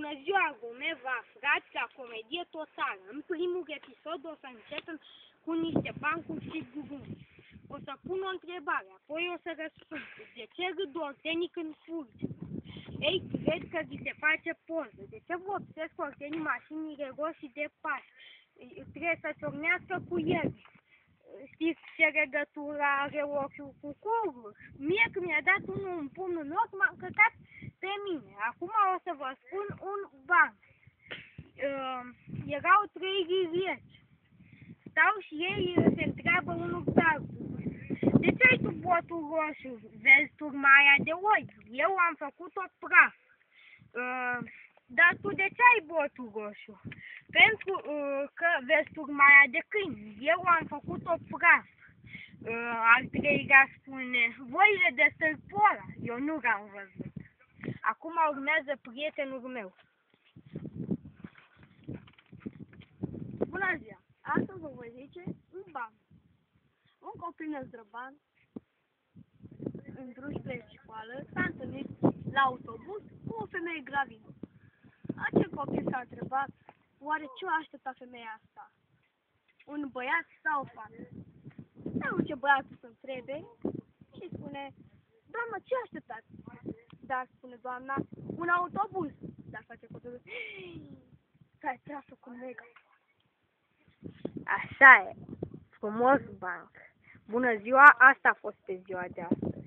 Bună ziua, lume, vă aflați la Comedie Totală. În primul episod o să începem cu niște bancuri și guvuni. O să pun o întrebare, apoi o să răspund. De ce râd ortenii când furge? Ei, cred că vi se face poză. De ce vă obsesc ortenii mașinile roșii de pași? Trebuie să ciornească cu el. Știți ce legătură are ochiul cu corul? Mie când mi-a dat unul un pumn în ochi, m-a încăcat pe mine. Acum o să vă spun un banc. Erau 3 ghirieci. Stau și ei se întreabă unul pe altul. De ce ai tu botul roșu? Vezi turmaia de oi? Eu am făcut-o praf. Dar tu de ce ai botul roșu? Pentru că vezi turmaia de câini. Eu am făcut-o praf. Al treilea spune, voile de stâlpora. Eu nu l-am văzut. Acum urmează prietenul meu. Bună ziua! Astăzi vă voi zice un banc. Un copil năzdrăban, în drum spre școală, s-a întâlnit la autobuz cu o femeie gravidă. Acel copil s-a întrebat, oare ce o aștepta femeia asta? Un băiat sau o fată? Se duce băiatul să întrebe și spune, doamnă, ce așteptați? Dar spune doamna, un autobuz. Dar face copilul, s-ai tras-o cu mega. Așa e. Frumos banc. Bună ziua, asta a fost pe ziua de astăzi.